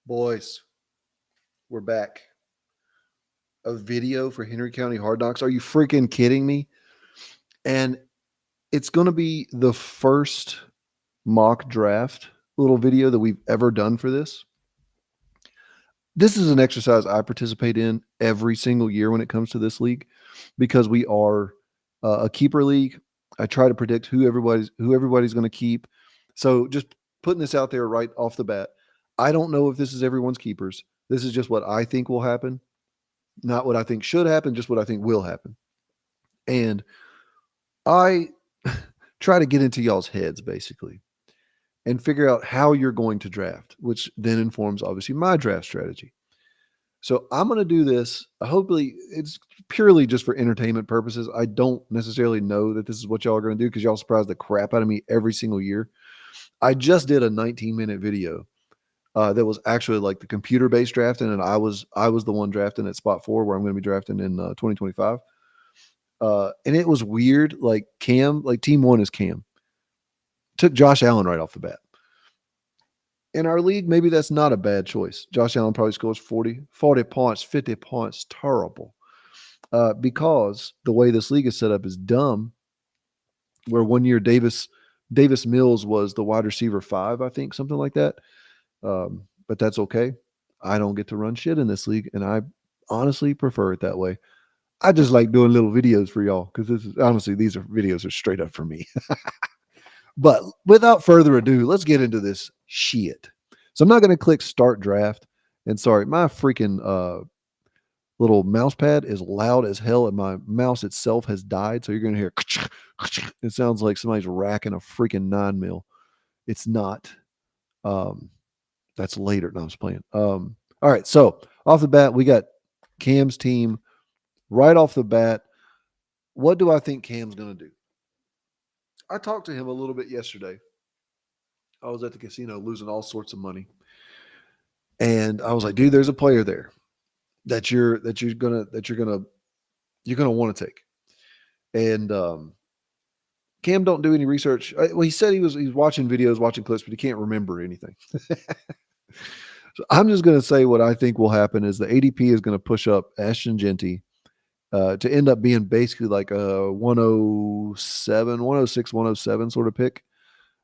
Boys, we're back. A video for Henry County Hard Knocks. Are you freaking kidding me? And it's going to be the first mock draft little video that we've ever done for this. This is an exercise I participate in every single year when it comes to this league because we are a keeper league. I try to predict who everybody's going to keep. So just putting this out there right off the bat, I don't know if this is everyone's keepers. This is just what I think will happen, not what I think should happen, just what I think will happen. And I try to get into y'all's heads basically and figure out how you're going to draft, which then informs obviously my draft strategy. So I'm going to do this. Hopefully, it's purely just for entertainment purposes. I don't necessarily know that this is what y'all are going to do because y'all surprise the crap out of me every single year. I just did a 19-minute video that was actually like the computer-based drafting, and I was the one drafting at spot 4, where I'm going to be drafting in 2025. And it was weird. Like team 1 is Cam. Took Josh Allen right off the bat. In our league, maybe that's not a bad choice. Josh Allen probably scores 40 points, 50 points. Terrible. Because the way this league is set up is dumb, where one year Davis Mills was the wide receiver 5, I think, something like that. But that's okay. I don't get to run shit in this league, and I honestly prefer it that way. I just like doing little videos for y'all because this is honestly, these videos are straight up for me. But without further ado, let's get into this shit. So I'm not going to click start draft. And sorry, my freaking little mouse pad is loud as hell, and my mouse itself has died. So you're going to hear it sounds like somebody's racking a freaking 9 mil. It's not. That's later. No, I was playing. All right. So off the bat, we got Cam's team right off the bat. What do I think Cam's going to do? I talked to him a little bit yesterday. I was at the casino losing all sorts of money. And I was like, dude, there's a player there that you're gonna want to take. And Cam don't do any research. Well, he said he's watching videos, watching clips, but he can't remember anything. So I'm just gonna say what I think will happen is the ADP is gonna push up Ashton Genty to end up being basically like a 107, 106, 107 sort of pick.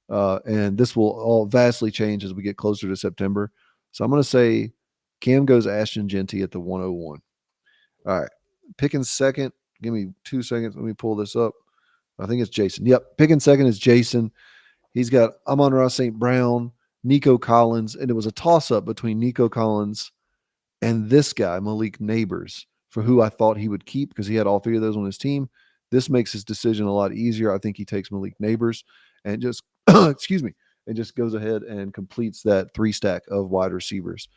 And this will all vastly change as we get closer to September. So I'm going to say Cam goes Ashton Genty at the 101. All right. Picking second. Give me 2 seconds. Let me pull this up. I think it's Jason. Yep. Picking second is Jason. He's got Amon-Ra St. Brown, Nico Collins, and it was a toss up between Nico Collins and this guy, Malik Neighbors, for who I thought he would keep because he had all 3 of those on his team. This makes his decision a lot easier. I think he takes Malik Neighbors and just, excuse me, and just goes ahead and completes that 3 stack of wide receivers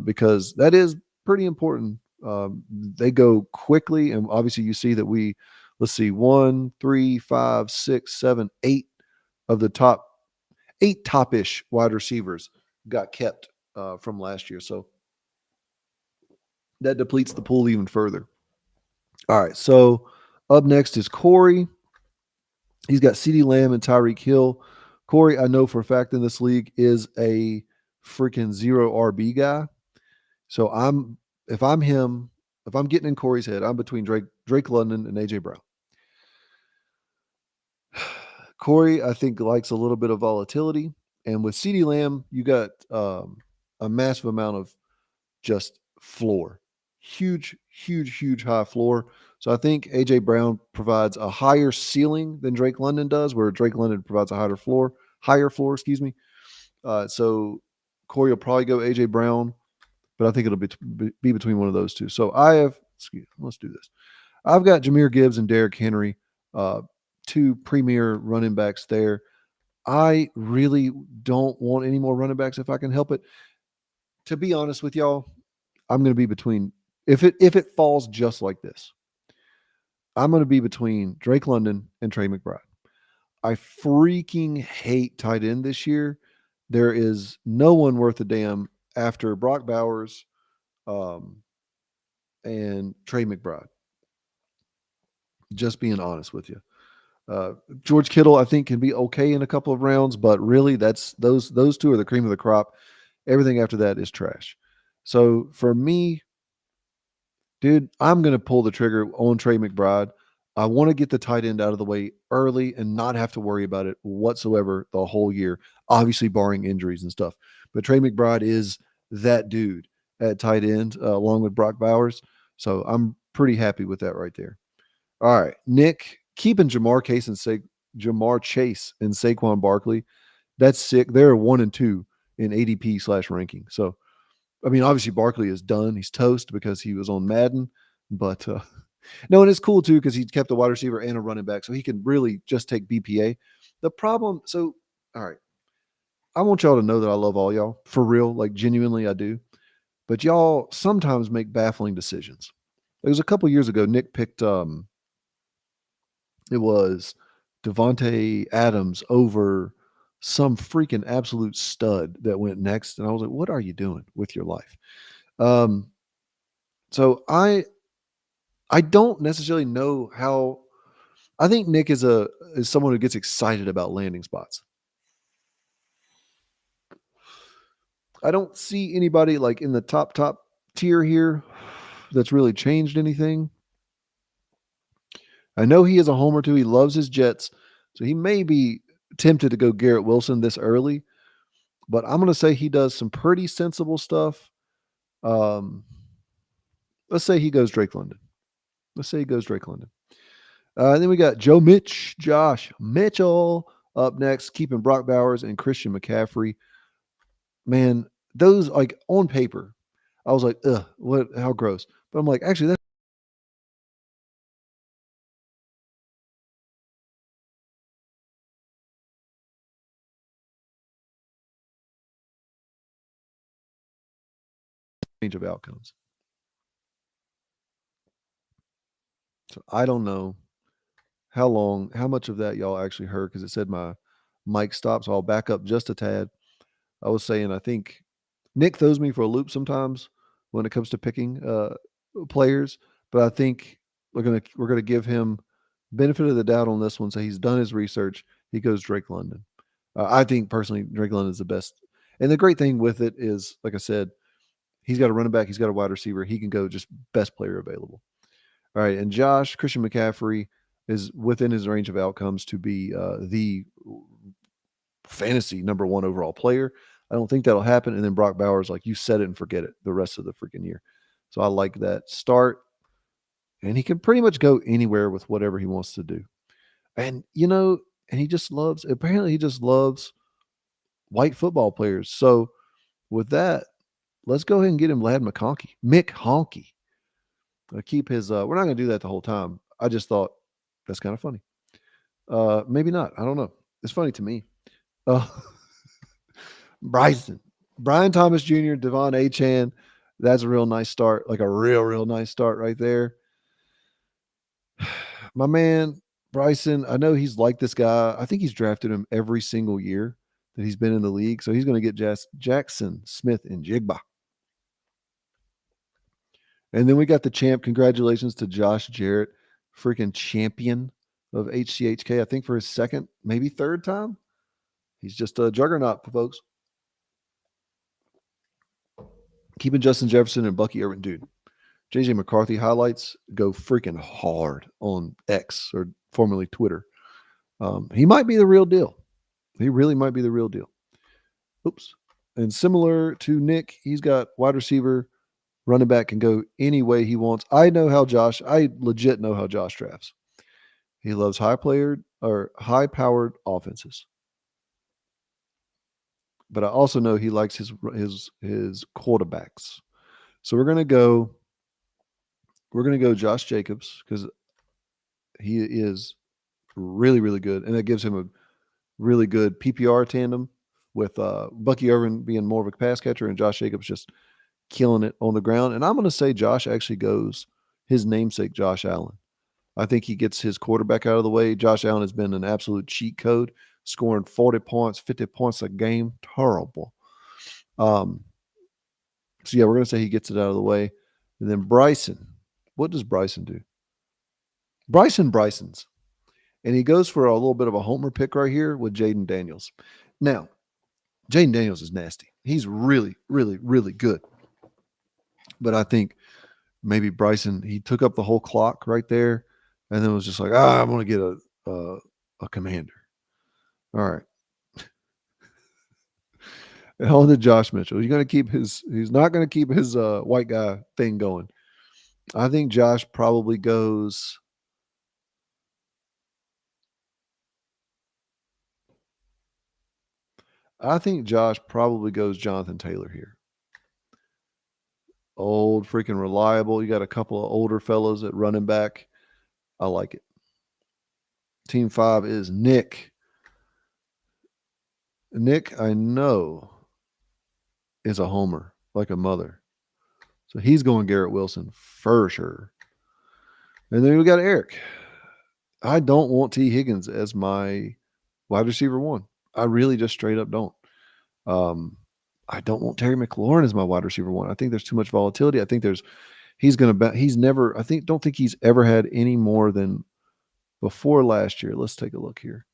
because that is pretty important. They go quickly, and obviously you see that let's see, 1, 3, 5, 6, 7, 8 of the top 8 top-ish wide receivers got kept from last year. So that depletes the pool even further. All right, so up next is Corey. He's got CeeDee Lamb and Tyreek Hill. Corey, I know for a fact in this league, is a freaking 0 RB guy. So if I'm him, if I'm getting in Corey's head, I'm between Drake London and AJ Brown. Corey, I think, likes a little bit of volatility. And with CeeDee Lamb, you got a massive amount of just floor. Huge, huge, huge high floor. So I think AJ Brown provides a higher ceiling than Drake London does, where Drake London provides a higher floor, excuse me. So Corey will probably go AJ Brown, but I think it'll be between one of those two. So let's do this. I've got Jahmyr Gibbs and Derrick Henry, 2 premier running backs there. I really don't want any more running backs if I can help it. To be honest with y'all, I'm going to be between, if it falls just like this, I'm going to be between Drake London and Trey McBride. I freaking hate tight end this year. There is no one worth a damn after Brock Bowers and Trey McBride. Just being honest with you. George Kittle, I think, can be okay in a couple of rounds, but really those 2 are the cream of the crop. Everything after that is trash. So for me, dude, I'm going to pull the trigger on Trey McBride. I want to get the tight end out of the way early and not have to worry about it whatsoever the whole year, obviously barring injuries and stuff. But Trey McBride is that dude at tight end along with Brock Bowers. So I'm pretty happy with that right there. All right, Nick, keeping Jamar Chase and Saquon Barkley. That's sick. They're 1 and 2 in ADP/ranking. So I mean, obviously Barkley is done. He's toast because he was on Madden, but no, and it's cool too because he kept a wide receiver and a running back, so he can really just take BPA. The problem, so all right, I want y'all to know that I love all y'all for real, like genuinely, I do. But y'all sometimes make baffling decisions. It was a couple years ago. Nick picked it was Devontae Adams over some freaking absolute stud that went next, and I was like, "What are you doing with your life?" Um, so I don't necessarily know how. I think Nick is someone who gets excited about landing spots. I don't see anybody like in the top tier here that's really changed anything. I know he is a homer too. He loves his Jets, so he may be tempted to go Garrett Wilson this early. But I'm going to say he does some pretty sensible stuff. Um, let's say he goes Drake London. Let's say he goes Drake London. And then we got Josh Mitchell up next, keeping Brock Bowers and Christian McCaffrey. Man, those like on paper, I was like, ugh, what? How gross. But I'm like, actually, that's a range of outcomes. So I don't know how much of that y'all actually heard because it said my mic stopped. So I'll back up just a tad. I was saying, I think Nick throws me for a loop sometimes when it comes to picking players, but I think we're gonna give him benefit of the doubt on this one. So he's done his research. He goes Drake London. I think personally, Drake London is the best. And the great thing with it is, like I said, he's got a running back, he's got a wide receiver. He can go just best player available. All right, and Christian McCaffrey is within his range of outcomes to be the fantasy number one overall player. I don't think that'll happen. And then Brock Bowers, like you set it and forget it the rest of the freaking year. So I like that start. And he can pretty much go anywhere with whatever he wants to do. And, and apparently, he just loves white football players. So with that, let's go ahead and get him Mick Honky. Keep his, we're not going to do that the whole time. I just thought that's kind of funny. Maybe not. I don't know. It's funny to me. Uh, Bryson, Brian Thomas Jr., Devon Achane. That's a real nice start, like a real nice start right there. My man, Bryson, I know he's like this guy. I think he's drafted him every single year that he's been in the league. So he's going to get Jackson Smith and Jigba. And then we got the champ. Congratulations to Josh Jarrett, freaking champion of HCHK. I think for his second, maybe third time. He's just a juggernaut, folks. Keeping Justin Jefferson and Bucky Irvin, dude. JJ McCarthy highlights go freaking hard on X or formerly Twitter. He might be the real deal. He really might be the real deal. Oops. And similar to Nick, he's got wide receiver, running back can go any way he wants. I legit know how Josh drafts. He loves high powered offenses. But I also know he likes his quarterbacks. So we're gonna go Josh Jacobs because he is really good, and that gives him a really good PPR tandem with Bucky Irvin being more of a pass catcher and Josh Jacobs just killing it on the ground. And I'm going to say Josh actually goes his namesake, Josh Allen. I think he gets his quarterback out of the way. Josh Allen has been an absolute cheat code, scoring 40 points, 50 points a game. Terrible. So, yeah, we're going to say he gets it out of the way. And then Bryson. What does Bryson do? Bryson's. And he goes for a little bit of a homer pick right here with Jaden Daniels. Now, Jaden Daniels is nasty. He's really, really, really good. But I think maybe Bryson, he took up the whole clock right there, and then was just like, I'm going to get a commander. All right. And on to Josh Mitchell. He's going to keep his. He's not going to keep his white guy thing going. I think Josh probably goes. I think Josh probably goes Jonathan Taylor here. Old, freaking reliable. You got a couple of older fellows at running back. I like it. Team 5 is Nick. Nick, I know, is a homer, like a mother. So he's going Garrett Wilson for sure. And then we got Eric. I don't want T. Higgins as my wide receiver 1. I really just straight up don't. I don't want Terry McLaurin as my wide receiver 1. I think there's too much volatility. I think don't think he's ever had any more than before last year. Let's take a look here.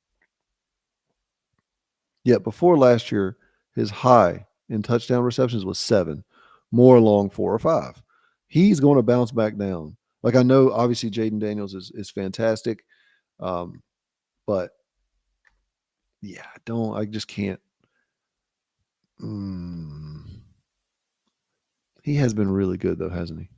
Yeah, before last year, his high in touchdown receptions was 7, more along 4 or 5. He's going to bounce back down. Like, I know obviously Jaden Daniels is fantastic. But yeah, I just can't. He has been really good though, hasn't he?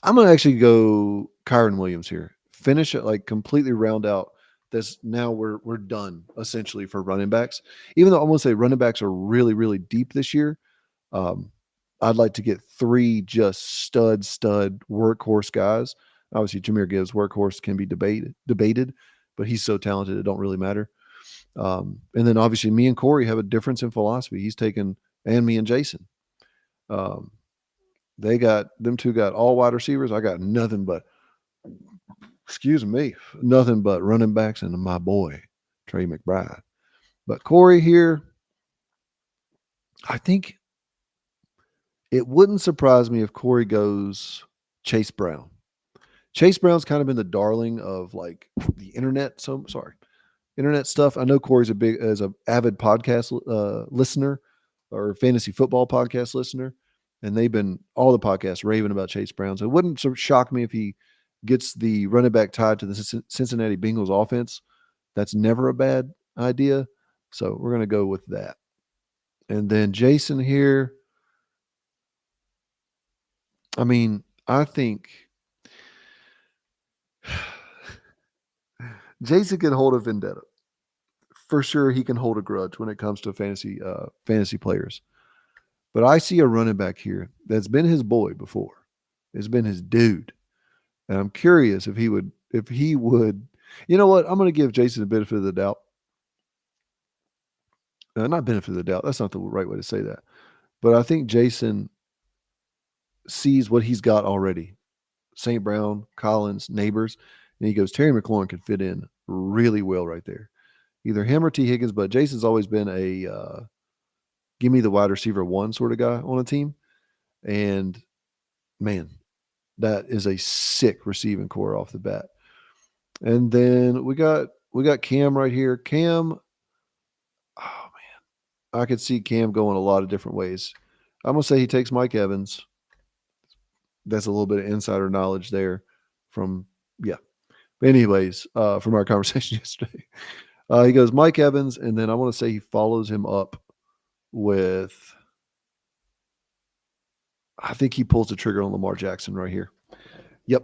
I'm gonna actually go Kyron Williams here. Finish it, like completely round out this. Now we're done essentially for running backs. Even though I'm gonna say running backs are really, really deep this year. Um, I'd like to get 3 just stud workhorse guys. Obviously, Jahmyr Gibbs workhorse can be debated, but he's so talented it don't really matter. And then obviously me and Corey have a difference in philosophy. He's taken, and me and Jason. Um, them two got all wide receivers. I got nothing but, nothing but running backs and my boy, Trey McBride. But Corey here, I think it wouldn't surprise me if Corey goes Chase Brown. Chase Brown's kind of been the darling of like the internet. So sorry, internet stuff. I know Corey's a avid podcast listener or fantasy football podcast listener, and they've been all the podcasts raving about Chase Brown. So it wouldn't shock me if he gets the running back tied to the Cincinnati Bengals offense. That's never a bad idea. So we're going to go with that. And then Jason here. I mean, I think Jason can hold a vendetta. For sure, he can hold a grudge when it comes to fantasy players. But I see a running back here that's been his boy before. It's been his dude. And I'm curious if he would, you know what? I'm going to give Jason the benefit of the doubt. Not benefit of the doubt. That's not the right way to say that. But I think Jason sees what he's got already. St. Brown, Collins, Neighbors. And he goes, Terry McLaurin could fit in really well right there. Either him or T. Higgins, but Jason's always been a give me the wide receiver 1 sort of guy on a team. And man, that is a sick receiving core off the bat. And then we got Cam right here. Cam, oh man, I could see Cam going a lot of different ways. I'm gonna say he takes Mike Evans. That's a little bit of insider knowledge there from anyways, from our conversation yesterday. He goes Mike Evans, and then I want to say he follows him up with, I think he pulls the trigger on Lamar Jackson right here. Yep.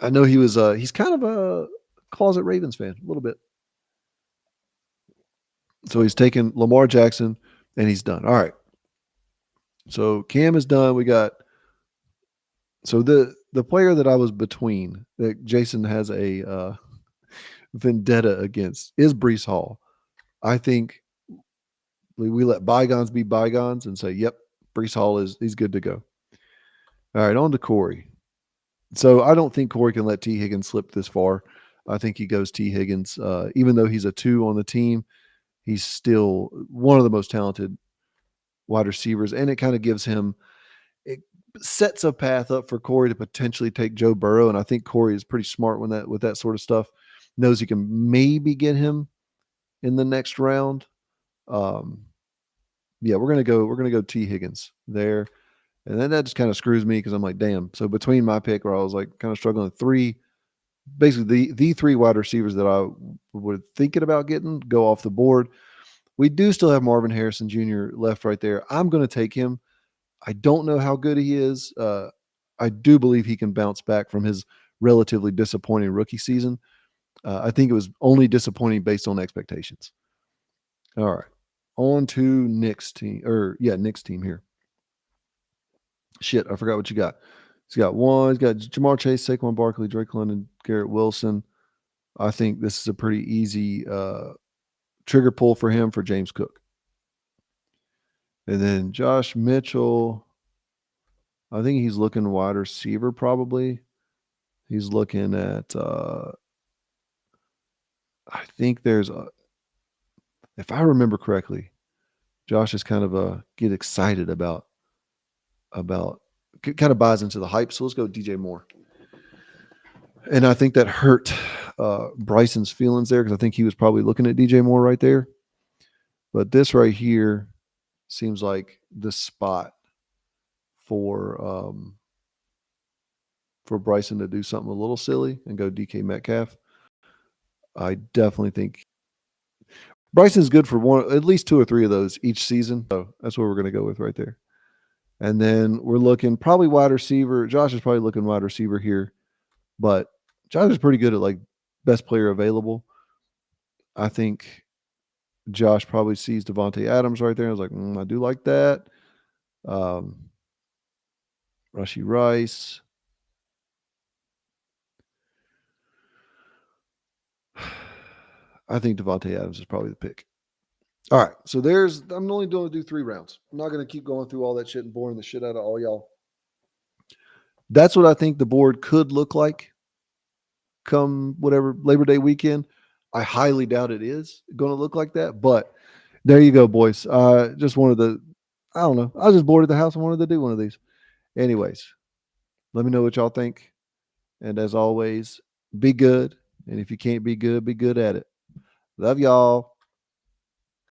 I know he's kind of a closet Ravens fan, a little bit. So he's taken Lamar Jackson and he's done. All right. So Cam is done. We got, so the player that I was between that Jason has a vendetta against is Breece Hall. I think we let bygones be bygones and say, yep, Breece Hall he's good to go. All right, on to Corey. So I don't think Corey can let T. Higgins slip this far. I think he goes T. Higgins. Even though he's a 2 on the team, he's still one of the most talented wide receivers. And it kind of it sets a path up for Corey to potentially take Joe Burrow. And I think Corey is pretty smart with that sort of stuff. Knows he can maybe get him in the next round. Yeah, we're gonna go T Higgins there. And then that just kind of screws me because I'm like, damn. So between my pick where I was like kind of struggling, three basically the three wide receivers that I were thinking about getting go off the board. We do still have Marvin Harrison Jr. left right there. I'm going to take him. I don't know how good he is. I do believe he can bounce back from his relatively disappointing rookie season. I think it was only disappointing based on expectations. All right. On to Nick's team, Nick's team here. Shit, I forgot what you got. He's got one. He's got Jamar Chase, Saquon Barkley, Drake London, Garrett Wilson. I think this is a pretty easy trigger pull for him for James Cook. And then Josh Mitchell, I think he's looking wide receiver probably. He's looking at, I think there's if I remember correctly, Josh is kind of get excited about kind of buys into the hype. So let's go DJ Moore. And I think that hurt Bryson's feelings there because I think he was probably looking at DJ Moore right there. But this right here seems like the spot for Bryson to do something a little silly and go DK Metcalf. I definitely think Bryson's good for at least two or three of those each season. So that's what we're going to go with right there. And then we're looking probably wide receiver. Josh is probably looking wide receiver here, but Josh is pretty good at like best player available. I think Josh probably sees Devontae Adams right there. I was like, I do like that. Rashee Rice. I think Devontae Adams is probably the pick. All right, so I'm only going to do 3 rounds. I'm not going to keep going through all that shit and boring the shit out of all y'all. That's what I think the board could look like come whatever Labor Day weekend. I highly doubt it is going to look like that, but there you go, boys. Just wanted to, I don't know. I was just bored at the house and wanted to do one of these. Anyways, let me know what y'all think. And as always, be good. And if you can't be good at it. Love y'all.